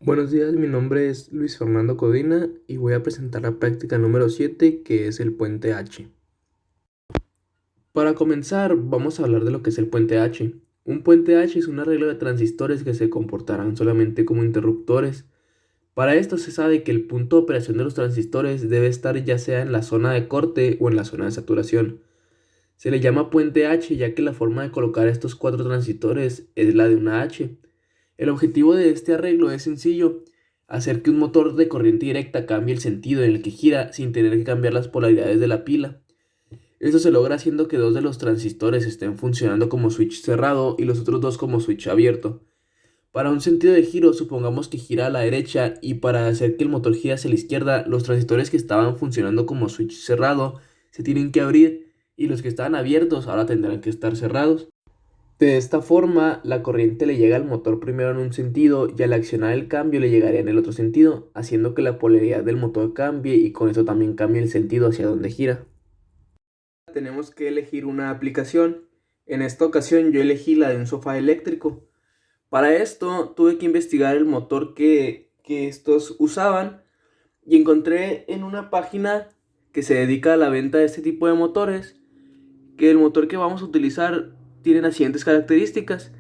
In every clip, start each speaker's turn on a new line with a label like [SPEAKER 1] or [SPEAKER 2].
[SPEAKER 1] Buenos días, mi nombre es Luis Fernando Codina y voy a presentar la práctica número 7, que es el puente H. Para comenzar, vamos a hablar de lo que es el puente H. Un puente H es un arreglo de transistores que se comportarán solamente como interruptores. Para esto se sabe que el punto de operación de los transistores debe estar ya sea en la zona de corte o en la zona de saturación. Se le llama puente H ya que la forma de colocar estos cuatro transistores es la de una H. El objetivo de este arreglo es sencillo: hacer que un motor de corriente directa cambie el sentido en el que gira sin tener que cambiar las polaridades de la pila. Esto se logra haciendo que dos de los transistores estén funcionando como switch cerrado y los otros dos como switch abierto. Para un sentido de giro, supongamos que gira a la derecha, y para hacer que el motor gire hacia la izquierda, los transistores que estaban funcionando como switch cerrado se tienen que abrir y los que estaban abiertos ahora tendrán que estar cerrados. De esta forma, la corriente le llega al motor primero en un sentido y al accionar el cambio le llegaría en el otro sentido, haciendo que la polaridad del motor cambie y con eso también cambie el sentido hacia donde gira. Tenemos que elegir una aplicación. En esta ocasión yo elegí la de un sofá eléctrico. Para esto tuve que investigar el motor que estos usaban y encontré en una página que se dedica a la venta de este tipo de motores que el motor que vamos a utilizar tiene las siguientes características.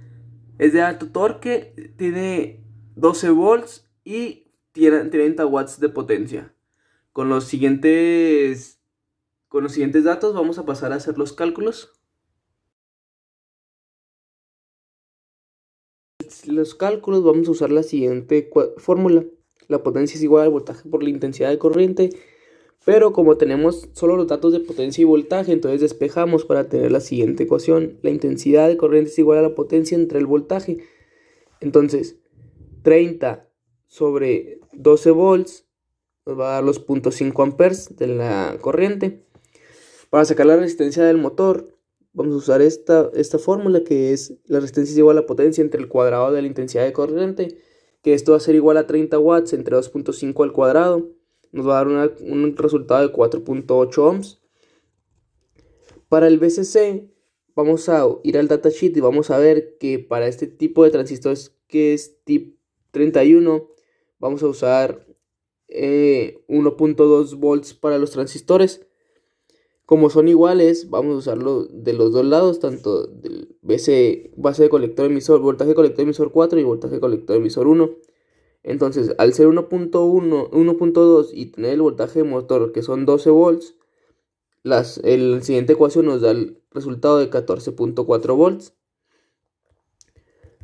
[SPEAKER 1] Es de alto torque, tiene 12 volts y tiene 30 watts de potencia. Con los siguientes, con los siguientes datos vamos a pasar a hacer los cálculos. Los cálculos vamos a usar la siguiente fórmula. La potencia es igual al voltaje por la intensidad de corriente, pero como tenemos solo los datos de potencia y voltaje, entonces despejamos para tener la siguiente ecuación. La intensidad de corriente es igual a la potencia entre el voltaje. Entonces, 30 sobre 12 volts nos va a dar los 0.5 amperes de la corriente. Para sacar la resistencia del motor, vamos a usar esta fórmula, que es la resistencia es igual a la potencia entre el cuadrado de la intensidad de corriente, que esto va a ser igual a 30 watts entre 2.5 al cuadrado. Nos va a dar un resultado de 4.8 ohms. Para el VCC, vamos a ir al datasheet y vamos a ver que para este tipo de transistores, que es TIP 31, vamos a usar 1.2 volts para los transistores. Como son iguales, vamos a usarlo de los dos lados, tanto del base de colector emisor, voltaje colector emisor 4 y voltaje colector emisor 1. Entonces, al ser 1.1, 1.2 y tener el voltaje de motor que son 12 volts, la siguiente ecuación nos da el resultado de 14.4 volts.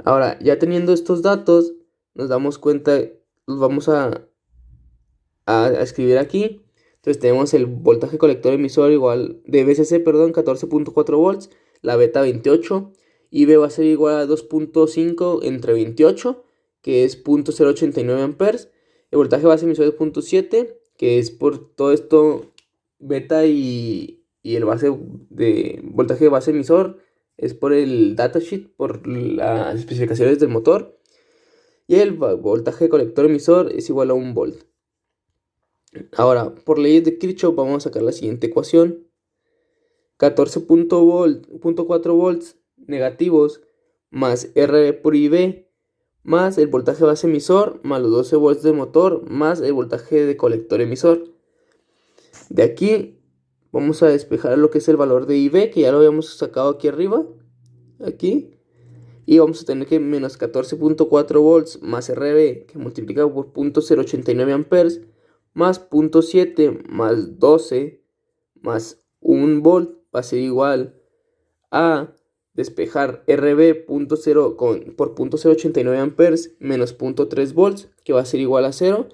[SPEAKER 1] Ahora, ya teniendo estos datos, nos damos cuenta, los vamos a escribir aquí. Entonces tenemos el voltaje colector emisor igual de VCC, 14.4 volts, la beta 28, y B va a ser igual a 2.5 entre 28, que es 0.089 amperes. El voltaje base emisor es 0.7, que es por todo esto beta, y el voltaje base emisor es por el datasheet, por las especificaciones del motor, y el voltaje colector emisor es igual a 1 volt. Ahora, por leyes de Kirchhoff vamos a sacar la siguiente ecuación. 14.4 volts negativos más RB por IB más el voltaje base emisor más los 12 volts de motor más el voltaje de colector emisor. De aquí vamos a despejar lo que es el valor de IB, que ya lo habíamos sacado aquí arriba, aquí, y vamos a tener que menos 14.4 volts más RB, que multiplica por 0.089 amperes, más 0.7 más 12 más 1 volt va a ser igual a despejar RB por 0.089 amperes menos 0.3 volts, que va a ser igual a 0.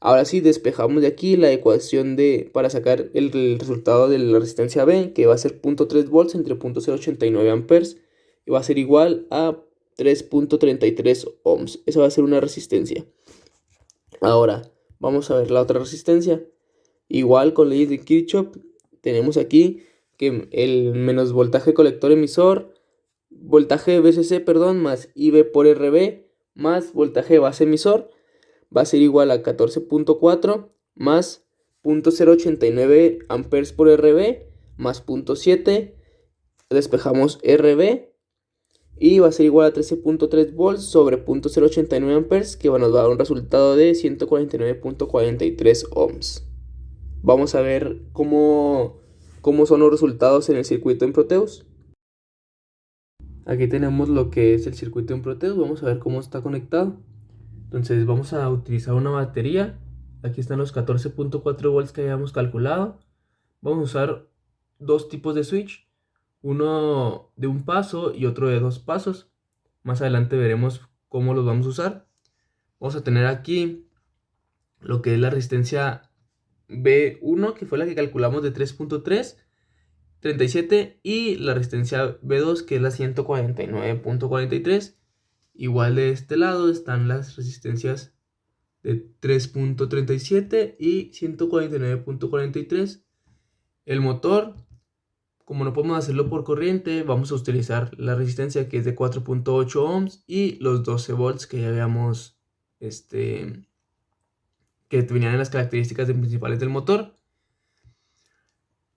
[SPEAKER 1] Ahora sí, despejamos de aquí la ecuación para sacar el resultado de la resistencia B, que va a ser 0.3 volts entre 0.089 amperes, y va a ser igual a 3.33 ohms. Esa va a ser una resistencia. Ahora, vamos a ver la otra resistencia. Igual con leyes de Kirchhoff, tenemos aquí que el menos voltaje colector emisor, voltaje VCC, más IB por RB, más voltaje base emisor, va a ser igual a 14.4 más 0.089 amperes por RB más 0.7. Despejamos RB y va a ser igual a 13.3 volts sobre 0.089 amperes, que nos va a dar un resultado de 149.43 ohms. Vamos a ver cómo son los resultados en el circuito en Proteus. Aquí tenemos lo que es el circuito en Proteus. Vamos a ver cómo está conectado. Entonces vamos a utilizar una batería. Aquí están los 14.4 volts que habíamos calculado. Vamos a usar dos tipos de switch, uno de un paso y otro de dos pasos. Más adelante veremos cómo los vamos a usar. Vamos a tener aquí lo que es la resistencia B1, que fue la que calculamos de 3.337, y la resistencia B2, que es la 149.43. Igual de este lado están las resistencias de 3.37 y 149.43. El motor, como no podemos hacerlo por corriente, vamos a utilizar la resistencia, que es de 4.8 ohms, y los 12 volts que ya habíamos, que venían en las características principales del motor.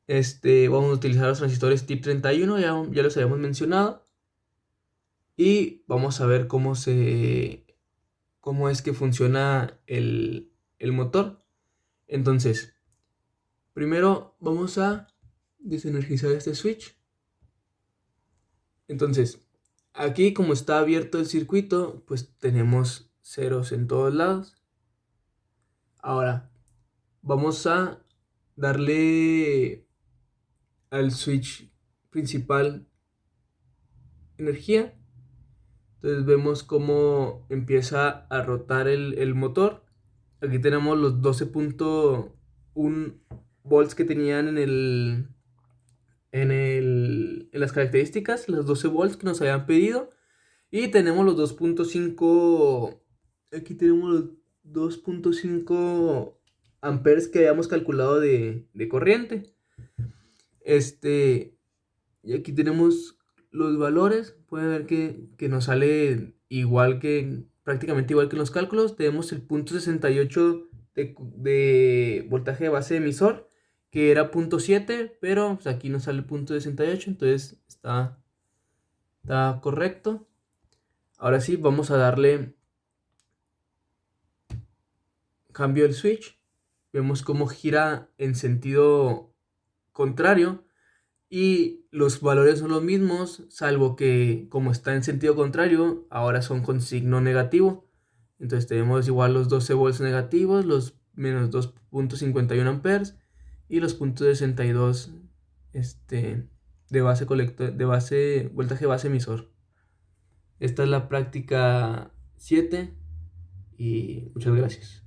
[SPEAKER 1] Vamos a utilizar los transistores TIP 31, ya los habíamos mencionado. Y vamos a ver cómo es que funciona el motor. Entonces, primero vamos a desenergizar este switch. Entonces, aquí, como está abierto el circuito, pues tenemos ceros en todos lados. Ahora, vamos a darle al switch principal energía. Entonces vemos cómo empieza a rotar el motor. Aquí tenemos los 12.1 volts que tenían en las características, los 12 volts que nos habían pedido. Y tenemos los 2.5, aquí tenemos los 2.5 amperes que habíamos calculado de corriente. Y aquí tenemos los valores. Pueden ver que nos sale prácticamente igual que en los cálculos. Tenemos el punto 68 de voltaje de base emisor, que era 0.7, pero pues aquí nos sale el punto 68, entonces está correcto. Ahora sí, vamos a darle cambio del switch. Vemos cómo gira en sentido contrario y los valores son los mismos, salvo que como está en sentido contrario, ahora son con signo negativo. Entonces tenemos igual los 12 volts negativos, los menos 2.51 amperes y los .62 de voltaje base emisor. Esta es la práctica 7 y muchas gracias.